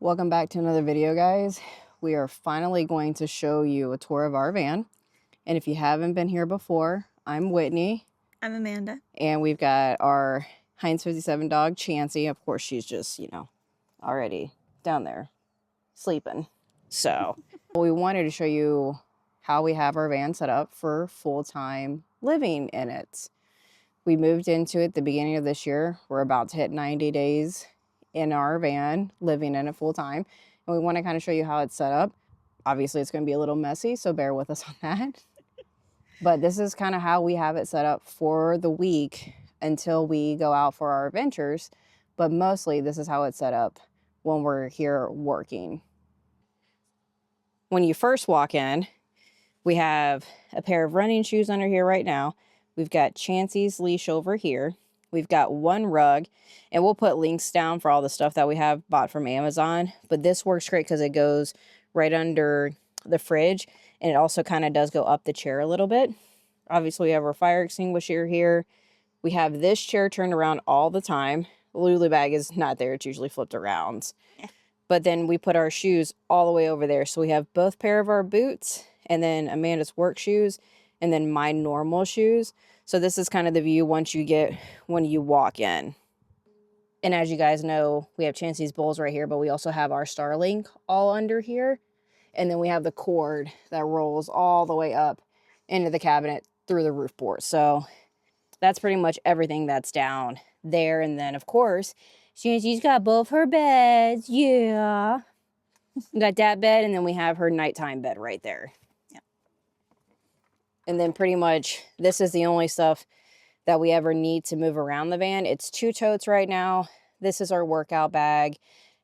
Welcome back to another video, guys. We are finally going to show you a tour of our van. And if you haven't been here before, I'm Whitney. I'm Amanda. And we've got our Heinz 57 dog, Chansey. Of course, she's just, already down there sleeping. So we wanted to show you how we have our van set up for full-time living in it. We moved into it the beginning of this year. We're about to hit 90 days in our van, living in it full time. And we want to kind of show you how it's set up. Obviously, it's going to be a little messy, so bear with us on that. But this is kind of how we have it set up for the week until we go out for our adventures. But mostly, this is how it's set up when we're here working. When you first walk in, we have a pair of running shoes under here right now. We've got Chansey's leash over here. We've got one rug, and we'll put links down for all the stuff that we have bought from Amazon. But this works great because it goes right under the fridge, and it also kind of does go up the chair a little bit. Obviously, we have our fire extinguisher here. We have this chair turned around all the time. The Lulu bag is not there. It's usually flipped around. Yeah. But then we put our shoes all the way over there. So we have both pair of our boots, and then Amanda's work shoes, and then my normal shoes. So this is kind of the view when you walk in. And as you guys know, we have Chansey's bowls right here, but we also have our Starlink all under here. And then we have the cord that rolls all the way up into the cabinet through the roof board. So that's pretty much everything that's down there. And then, of course, Chansey's got both her beds. Yeah. We got that bed, and then we have her nighttime bed right there. And then pretty much this is the only stuff that we ever need to move around the van. It's 2 totes right now. This is our workout bag,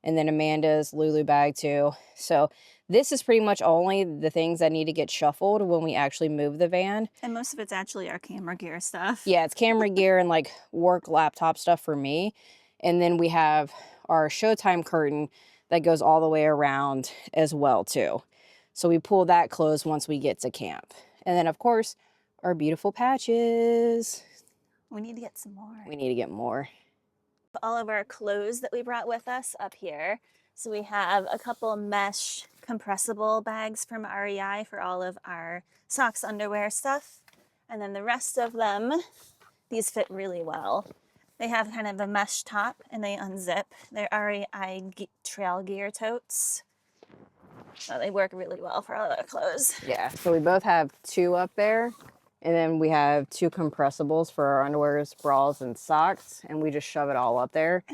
and then Amanda's Lulu bag too. So this is pretty much only the things that need to get shuffled when we actually move the van. And most of it's actually our camera gear stuff. Yeah, it's camera gear and like work laptop stuff for me. And then we have our Showtime curtain that goes all the way around as well too. So we pull that closed once we get to camp. And then, of course, our beautiful patches. We need to get some more. We need to get more. All of our clothes that we brought with us up here. So we have a couple mesh compressible bags from REI for all of our socks, underwear stuff. And then the rest of them, these fit really well. They have kind of a mesh top and they unzip. They're REI trail gear totes. So they work really well for all of our clothes. Yeah, so we both have 2 up there. And then we have 2 compressibles for our underwears, bras, and socks. And we just shove it all up there.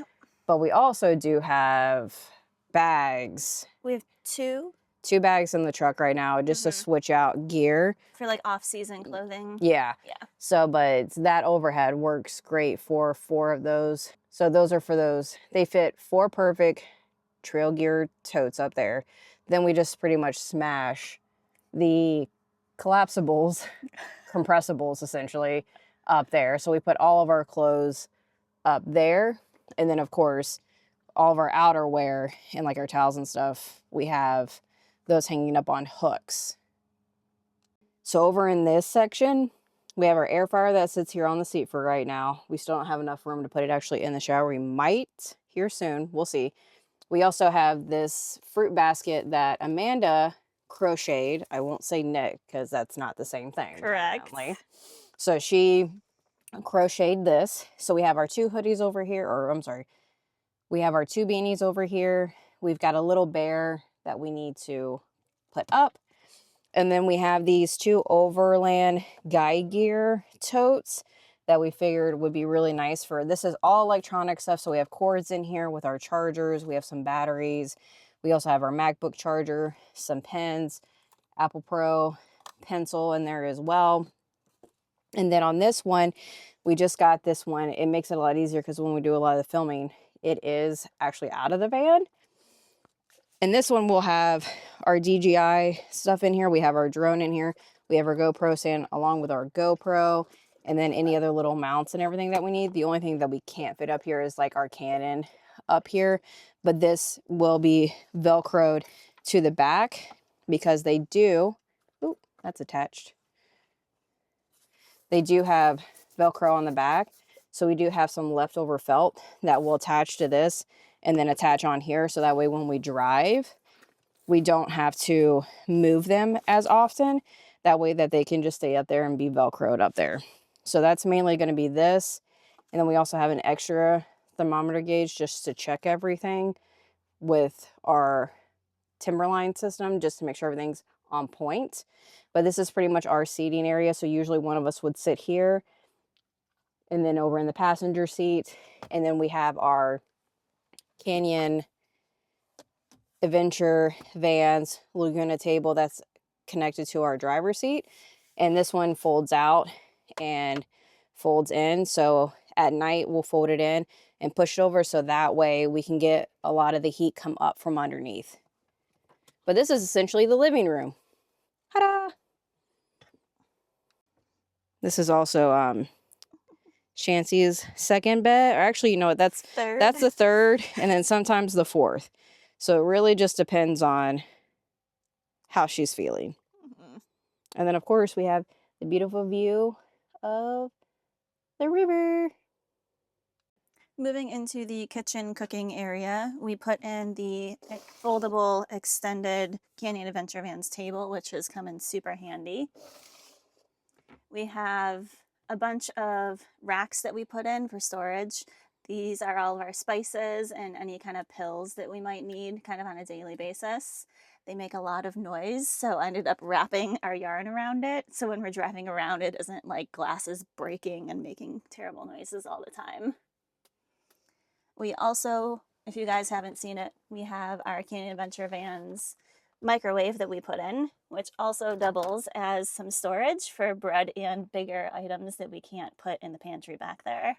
But we also do have bags. We have 2 bags in the truck right now just to switch out gear. For like off-season clothing. Yeah. So, but that overhead works great for 4 of those. So those are for those. They fit 4 perfect trail gear totes up there. Then we just pretty much smash the collapsibles, compressibles essentially, up there. So we put all of our clothes up there. And then, of course, all of our outerwear and like our towels and stuff, we have those hanging up on hooks. So over in this section, we have our air fryer that sits here on the seat for right now. We still don't have enough room to put it actually in the shower. We might here soon. We'll see. We also have this fruit basket that Amanda crocheted. I won't say knit because that's not the same thing. Correct. Apparently. So she crocheted this. So we have our 2 hoodies over here, or I'm sorry, we have our 2 beanies over here. We've got a little bear that we need to put up. And then we have these 2 Overland guide gear totes that we figured would be really nice for, this is all electronic stuff. So we have cords in here with our chargers. We have some batteries. We also have our MacBook charger, some pens, Apple Pro pencil in there as well. And then on this one, we just got this one. It makes it a lot easier because when we do a lot of the filming, it is actually out of the van. And this one will have our DJI stuff in here. We have our drone in here. We have our GoPro stand along with our GoPro, and then any other little mounts and everything that we need. The only thing that we can't fit up here is like our Canon up here, but this will be Velcroed to the back because they do, ooh, that's attached. They do have Velcro on the back. So we do have some leftover felt that will attach to this and then attach on here. So that way when we drive, we don't have to move them as often. That way that they can just stay up there and be Velcroed up there. So that's mainly going to be this. And then we also have an extra thermometer gauge just to check everything with our Timberline system, just to make sure everything's on point. But this is pretty much our seating area. So usually one of us would sit here and then over in the passenger seat. And then we have our Canyon Adventure Vans Laguna table that's connected to our driver's seat. And this one folds out and folds in. So at night we'll fold it in and push it over so that way we can get a lot of the heat come up from underneath. But this is essentially the living room. Ta-da! This is also Shancy's second bed. Or actually, you know what, that's the third, and then sometimes the fourth. So it really just depends on how she's feeling. And then of course we have the beautiful view of the river. Moving into the kitchen cooking area, we put in the foldable extended Canyon Adventure Vans table, which has come in super handy. We have a bunch of racks that we put in for storage. These are all of our spices and any kind of pills that we might need kind of on a daily basis. They make a lot of noise, so I ended up wrapping our yarn around it. So when we're driving around, it isn't like glasses breaking and making terrible noises all the time. We also, if you guys haven't seen it, we have our Canyon Adventure Vans microwave that we put in, which also doubles as some storage for bread and bigger items that we can't put in the pantry back there.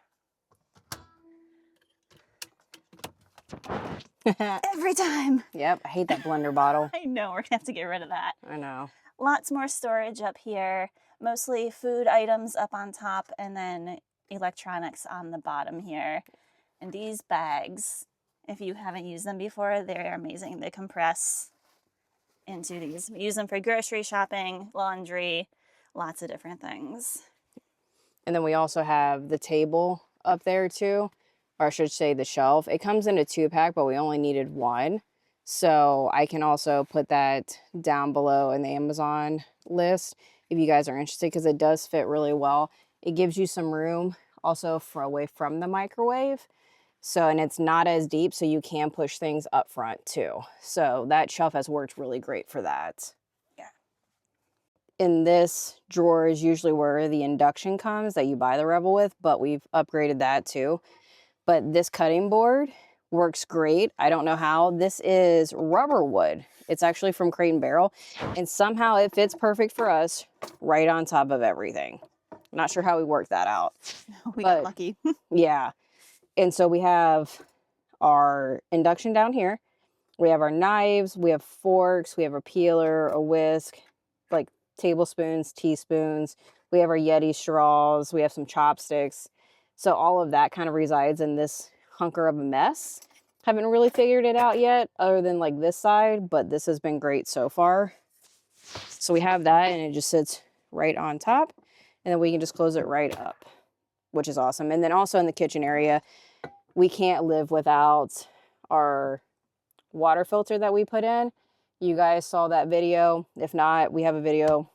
Every time. Yep, I hate that blender bottle. I know, we're gonna have to get rid of that. I know. Lots more storage up here, mostly food items up on top and then electronics on the bottom here. And these bags, if you haven't used them before, they're amazing. They compress into these. We use them for grocery shopping, laundry, lots of different things. And then we also have the table up there too, or I should say the shelf. It comes in a 2-pack, but we only needed 1. So I can also put that down below in the Amazon list if you guys are interested, because it does fit really well. It gives you some room also for away from the microwave. So, and it's not as deep, so you can push things up front too. So that shelf has worked really great for that. Yeah. In this drawer is usually where the induction comes that you buy the Revel with, but we've upgraded that too. But this cutting board works great. I don't know how. This is rubber wood. It's actually from Crate and Barrel, and somehow it fits perfect for us right on top of everything. I'm not sure how we worked that out. We got lucky. Yeah. And so we have our induction down here. We have our knives, we have forks, we have a peeler, a whisk, like tablespoons, teaspoons. We have our Yeti straws, we have some chopsticks. So all of that kind of resides in this hunker of a mess. Haven't really figured it out yet other than like this side, but this has been great so far. So we have that and it just sits right on top, and then we can just close it right up, which is awesome. And then also in the kitchen area, we can't live without our water filter that we put in. You guys saw that video. If not, we have a video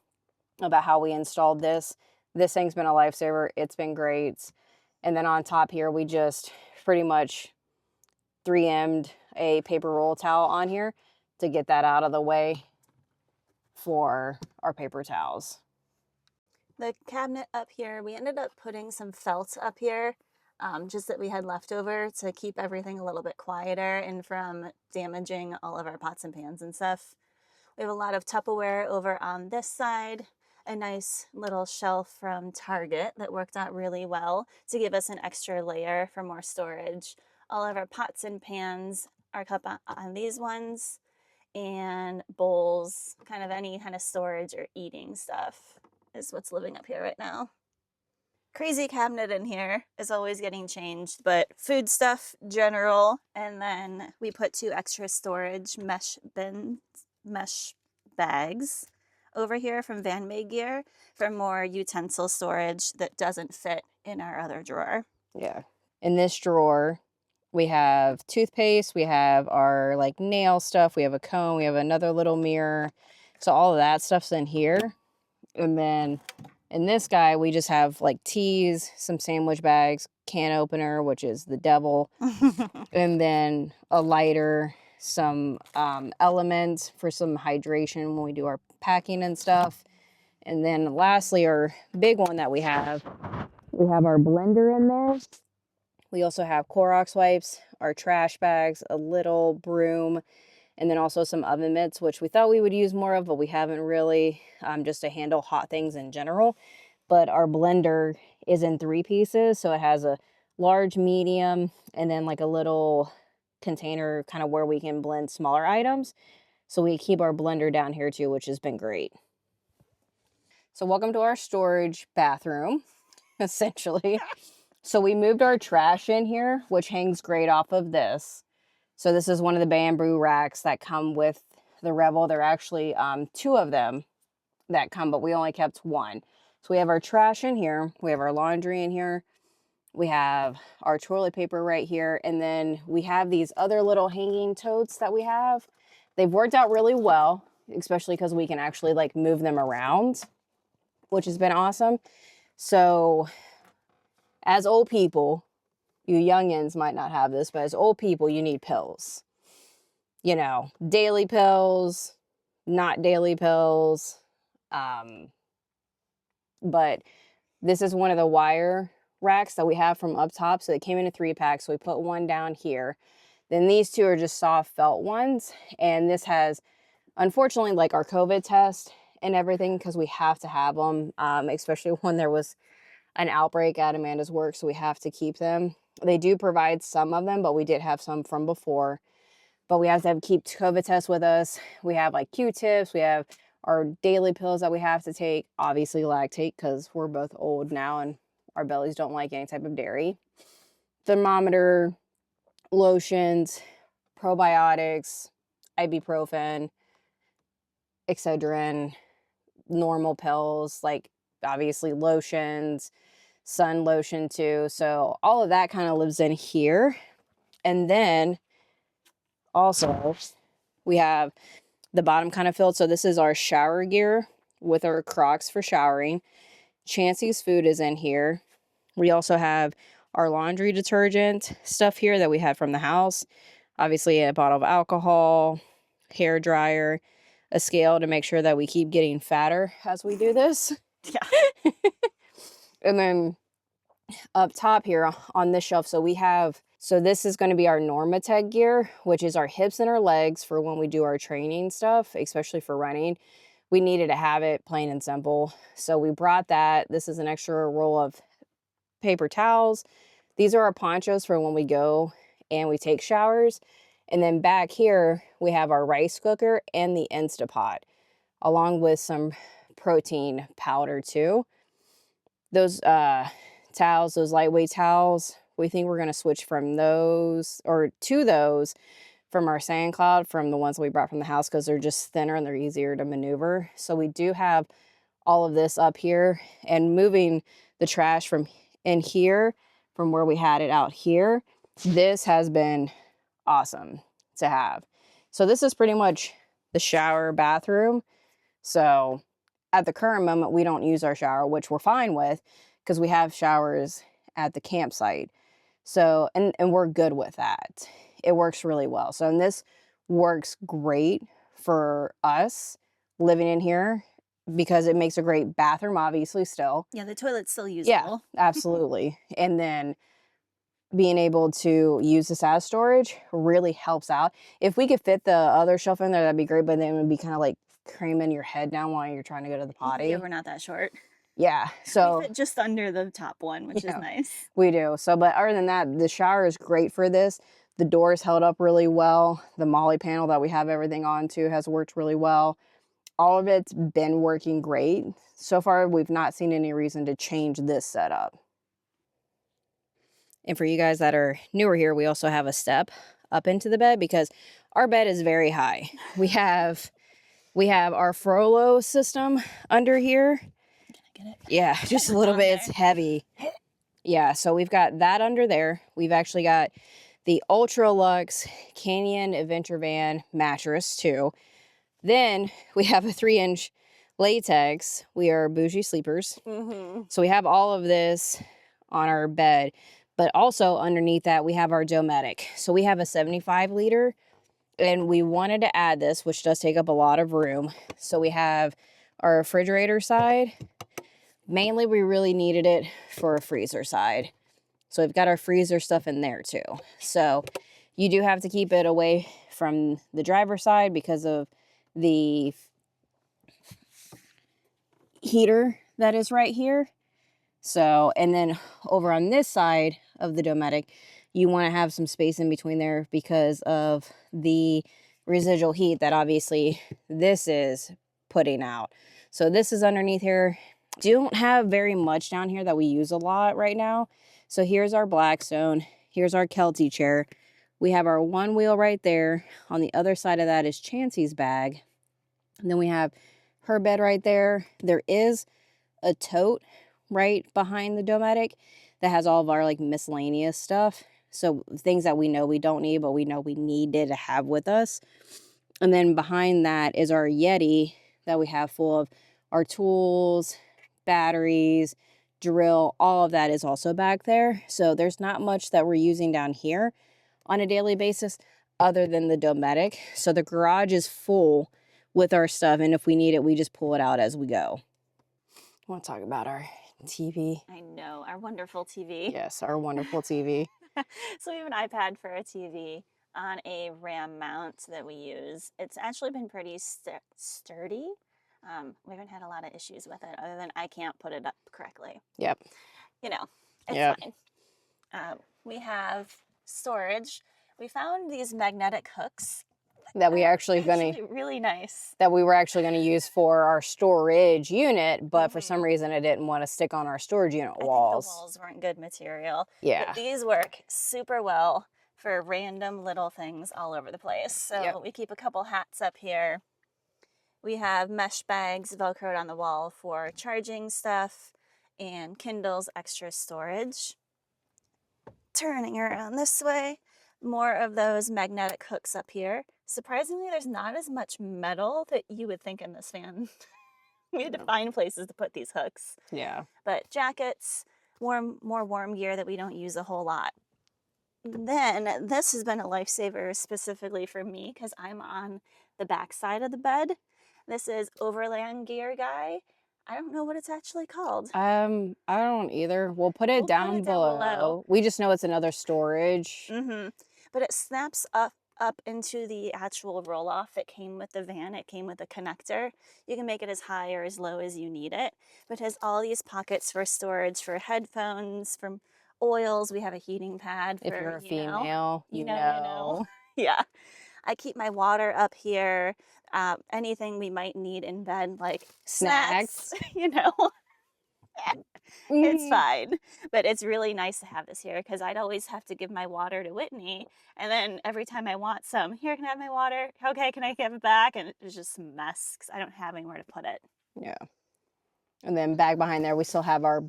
about how we installed this. This thing's been a lifesaver. It's been great. And then on top here, we just pretty much 3M'd a paper roll towel on here to get that out of the way for our paper towels. The cabinet up here, we ended up putting some felt up here, just that we had left over to keep everything a little bit quieter and from damaging all of our pots and pans and stuff. We have a lot of Tupperware over on this side, a nice little shelf from Target that worked out really well to give us an extra layer for more storage. All of our pots and pans are up on these ones, and bowls, kind of any kind of storage or eating stuff is what's living up here right now. Crazy cabinet in here is always getting changed, but food stuff general, and then we put 2 extra storage mesh bags over here from Van Made Gear for more utensil storage that doesn't fit in our other drawer. Yeah. In this drawer, We have toothpaste, we have our like nail stuff, we have a comb, we have another little mirror. So all of that stuff's in here. And then in this guy, we just have like teas, some sandwich bags, can opener, which is the devil, and then a lighter, some elements for some hydration when we do our packing and stuff. And then lastly, our big one that we have our blender in there. We also have Clorox wipes, our trash bags, a little broom, and then also some oven mitts, which we thought we would use more of, but we haven't really, just to handle hot things in general. But our blender is in 3 pieces, so it has a large, medium, and then like a little container kind of where we can blend smaller items. So we keep our blender down here too, which has been great. So welcome to our storage bathroom, essentially. So we moved our trash in here, which hangs great off of this. So this is one of the bamboo racks that come with the Revel. There are actually 2 of them that come, but we only kept 1. So we have our trash in here. We have our laundry in here. We have our toilet paper right here. And then we have these other little hanging totes that we have. They've worked out really well, especially because we can actually like move them around, which has been awesome. So as old people, you youngins might not have this, but as old people, you need pills. You know, daily pills, not daily pills. But this is one of the wire racks that we have from up top. So they came in a 3-pack. So we put one down here. Then these 2 are just soft felt ones. And this has, unfortunately, like our COVID test and everything, because we have to have them, especially when there was an outbreak at Amanda's work. So we have to keep them. They do provide some of them, but we did have some from before. But we have to keep COVID tests with us. We have like Q-tips. We have our daily pills that we have to take. Obviously lactate, because we're both old now and our bellies don't like any type of dairy. Thermometer, lotions, probiotics, ibuprofen, Excedrin, normal pills, like obviously lotions, sun lotion too. So all of that kind of lives in here. And then also we have the bottom kind of filled. So this is our shower gear with our Crocs for showering. Chancey's food is in here. We also have our laundry detergent stuff here that we had from the house. Obviously a bottle of alcohol, hair dryer, a scale to make sure that we keep getting fatter as we do this. Yeah. And then up top here on this shelf, so this is going to be our Normatec gear, which is our hips and our legs for when we do our training stuff, especially for running. We needed to have it, plain and simple. So we brought that. This is an extra roll of paper towels. These are our ponchos for when we go and we take showers. And then back here, we have our rice cooker and the Instapot, along with some protein powder too. Those towels, those lightweight towels, we think we're going to switch from those or to those from our Sand Cloud, from the ones that we brought from the house, because they're just thinner and they're easier to maneuver. So we do have all of this up here, and moving the trash from in here, from where we had it out here, this has been awesome to have. So this is pretty much the shower bathroom. So at the current moment, we don't use our shower, which we're fine with because we have showers at the campsite. So, and we're good with that. It works really well. So, and this works great for us living in here because it makes a great bathroom, obviously, still. Yeah, the toilet's still usable. Yeah, absolutely. And then being able to use this as storage really helps out. If we could fit the other shelf in there, that'd be great, but then it would be kind of like cramming your head down while you're trying to go to the potty. Yeah, we're not that short. Yeah, so we fit just under the top one, which is nice. We do. So, but other than that, the shower is great for this. The doors held up really well. The Molly panel that we have everything onto has worked really well. All of it's been working great. So far, we've not seen any reason to change this setup. And for you guys that are newer here, we also have a step up into the bed because our bed is very high. We have our Frollo system under here. Get it? Yeah, just a little bit. It's heavy. Yeah, so we've got that under there. We've actually got the Ultra Luxe Canyon Adventure Van mattress too. Then we have a 3-inch latex. We are bougie sleepers. So we have all of this on our bed, but also underneath that we have our Dometic. So we have a 75-liter, and we wanted to add this, which does take up a lot of room. So we have our refrigerator side. Mainly we really needed it for a freezer side. So we've got our freezer stuff in there too. So you do have to keep it away from the driver's side because of the heater that is right here. So, and then over on this side of the Dometic, you want to have some space in between there because of the residual heat that obviously this is putting out. So this is underneath here. Don't have very much down here that we use a lot right now. So here's our Blackstone. Here's our Kelty chair. We have our one wheel right there. On the other side of that is Chansey's bag. And then we have her bed right there. There is a tote right behind the Dometic that has all of our like miscellaneous stuff. So things that we know we don't need, but we know we needed to have with us. And then behind that is our Yeti that we have full of our tools, batteries, drill, all of that is also back there. So there's not much that we're using down here on a daily basis other than the Dometic. So the garage is full with our stuff, and if we need it, we just pull it out as we go. I want to talk about our TV. I know, our wonderful TV. Yes, our wonderful TV. So we have an iPad for a TV on a RAM mount that we use. It's actually been pretty sturdy. We haven't had a lot of issues with it other than I can't put it up correctly. Yep. You know, it's fine. We have storage. We found these magnetic hooks that we actually really nice. That we were actually going to use for our storage unit, but for some reason I didn't want to stick on our storage unit walls. I think the walls weren't good material. Yeah. But these work super well for random little things all over the place. So we keep a couple hats up here. We have mesh bags velcroed on the wall for charging stuff and Kindle's extra storage. Turning around this way, more of those magnetic hooks up here. Surprisingly, there's not as much metal that you would think in this van. We had to find places to put these hooks. Yeah. But jackets, more warm gear that we don't use a whole lot. Then this has been a lifesaver specifically for me because I'm on the back side of the bed. This is Overland Gear Guy. I don't know what it's actually called. I don't either. We'll put it down below. We just know it's another storage. But it snaps up into the actual roll-off that came with the van. It came with a connector. You can make it as high or as low as you need it. But it has all these pockets for storage for headphones, from oils. We have a heating pad for, if you're a female, you know. Yeah. I keep my water up here. Anything we might need in bed, like snacks. It's fine. But it's really nice to have this here because I'd always have to give my water to Whitney. And then every time I want some, here, can I have my water? Okay, can I give it back? And it's just a mess because I don't have anywhere to put it. Yeah. And then back behind there, we still have our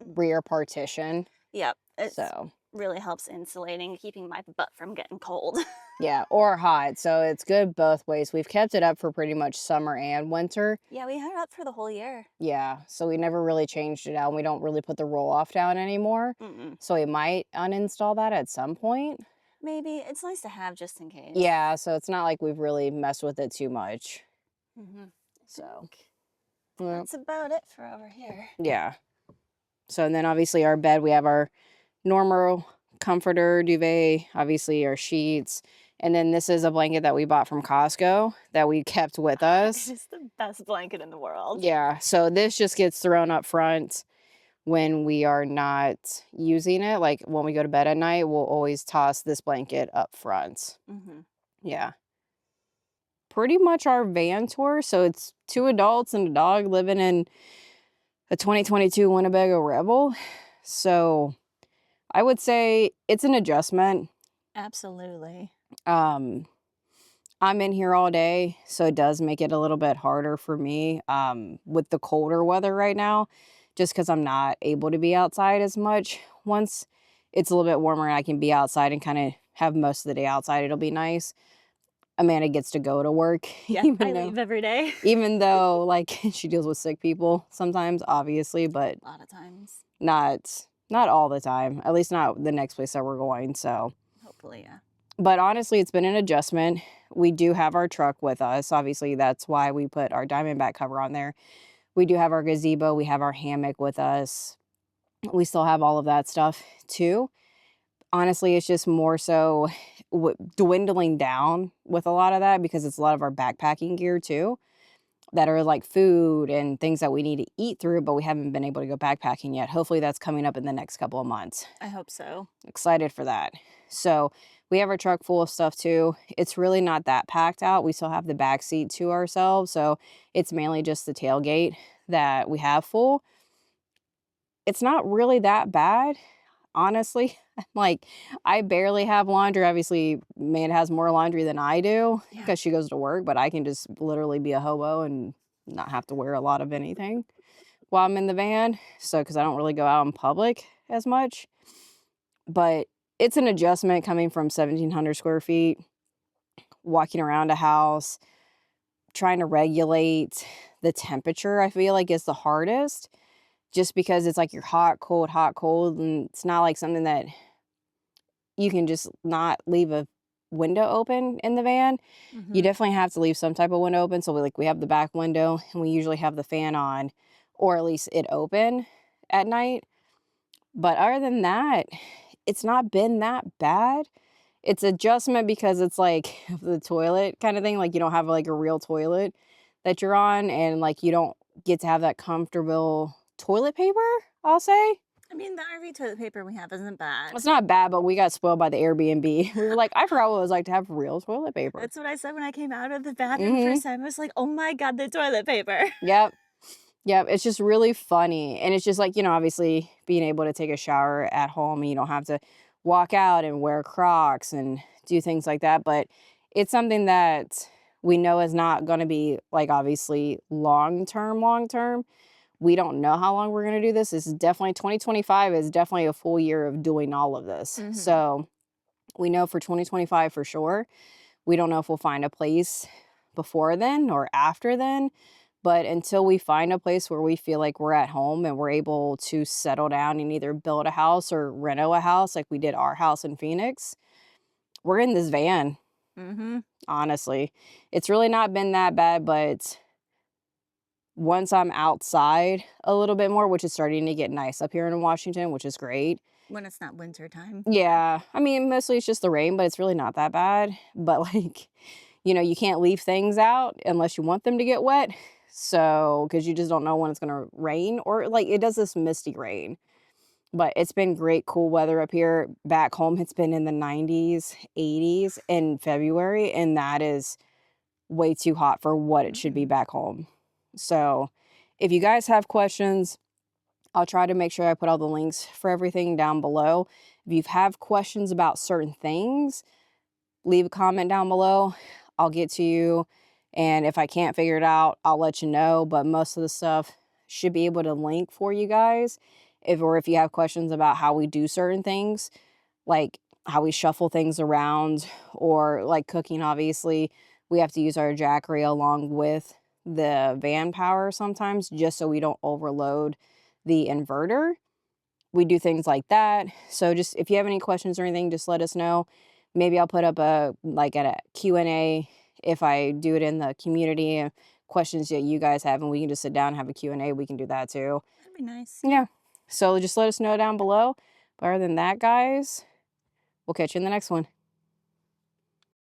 rear partition. Yep. So really helps insulating, keeping my butt from getting cold. Yeah, or hot. So it's good both ways. We've kept it up for pretty much summer and winter. Yeah, we had it up for the whole year. Yeah, so we never really changed it out. We don't really put the roll-off down anymore. So we might uninstall that at some point. Maybe. It's nice to have just in case. Yeah, so it's not like we've really messed with it too much. So that's about it for over here. Yeah. So, and then obviously our bed, we have our normal comforter, duvet, obviously our sheets. And then this is a blanket that we bought from Costco that we kept with us. It's the best blanket in the world. Yeah. So this just gets thrown up front when we are not using it. Like when we go to bed at night, we'll always toss this blanket up front. Yeah. Pretty much our van tour. So it's 2 adults and a dog living in a 2022 Winnebago Revel. So I would say it's an adjustment. Absolutely. I'm in here all day, so it does make it a little bit harder for me with the colder weather right now, just because I'm not able to be outside as much. Once it's a little bit warmer and I can be outside and kind of have most of the day outside, it'll be nice. Amanda gets to go to work, Yeah, I leave every day. even though like she deals with sick people sometimes, obviously, but A lot of times. not all the time. At least not the next place that we're going. So, Hopefully, yeah. but honestly, it's been an adjustment. We do have our truck with us. Obviously, that's why we put our Diamondback cover on there. We do have our gazebo. We have our hammock with us. We still have all of that stuff too. Honestly, it's just more so dwindling down with a lot of that because it's a lot of our backpacking gear too that are like food and things that we need to eat through, but we haven't been able to go backpacking yet. Hopefully, that's coming up in the next couple of months. I hope so. Excited for that. So, we have our truck full of stuff too. It's really not that packed out. We still have the back seat to ourselves. So, it's mainly just the tailgate that we have full. It's not really that bad, honestly. Like, I barely have laundry. Obviously, man has more laundry than I do Yeah. because she goes to work, but I can just literally be a hobo and not have to wear a lot of anything while I'm in the van. So, because I don't really go out in public as much. But it's an adjustment coming from 1,700 square feet, walking around a house, trying to regulate the temperature, I feel like is the hardest just because it's like you're hot, cold. And it's not like something that you can just not leave a window open in the van. You definitely have to leave some type of window open. So we have the back window and we usually have the fan on or at least it open at night. But other than that, it's not been that bad. It's adjustment because it's like the toilet kind of thing. Like you don't have like a real toilet that you're on and like you don't get to have that comfortable toilet paper, I'll say. I mean, the RV toilet paper we have isn't bad. It's not bad, but we got spoiled by the Airbnb. We were like, I forgot what it was like to have real toilet paper. That's what I said when I came out of the bathroom first time. I was like, oh my God, the toilet paper. Yep. Yep. It's just really funny. And it's just like, obviously being able to take a shower at home and you don't have to walk out and wear Crocs and do things like that. But it's something that we know is not going to be like obviously long term. We don't know how long we're going to do this. This is definitely 2025 is definitely a full year of doing all of this. So we know for 2025 for sure. We don't know if we'll find a place before then or after then. But until we find a place where we feel like we're at home and we're able to settle down and either build a house or reno a house like we did our house in Phoenix, we're in this van. Honestly, it's really not been that bad, but once I'm outside a little bit more, which is starting to get nice up here in Washington, which is great. When it's not winter time. Yeah. I mean, mostly it's just the rain, but it's really not that bad. But like, you can't leave things out unless you want them to get wet. So, because you just don't know when it's going to rain or like it does this misty rain. But it's been great, cool weather up here. Back home, it's been in the 90s, 80s in February. And that is way too hot for what it should be back home. So if you guys have questions, I'll try to make sure I put all the links for everything down below. If you have questions about certain things, leave a comment down below. I'll get to you. And if I can't figure it out, I'll let you know. But most of the stuff should be able to link for you guys. If you have questions about how we do certain things, like how we shuffle things around or like cooking, obviously, we have to use our Jackery along with the van power sometimes just so we don't overload the inverter. We do things like that. So just if you have any questions or anything, just let us know. Maybe I'll put up a Q&A if I do it in the community, questions that you guys have, and we can just sit down and have a Q&A. We can do that too. That'd be nice. Yeah. So just let us know down below. But other than that, guys, we'll catch you in the next one.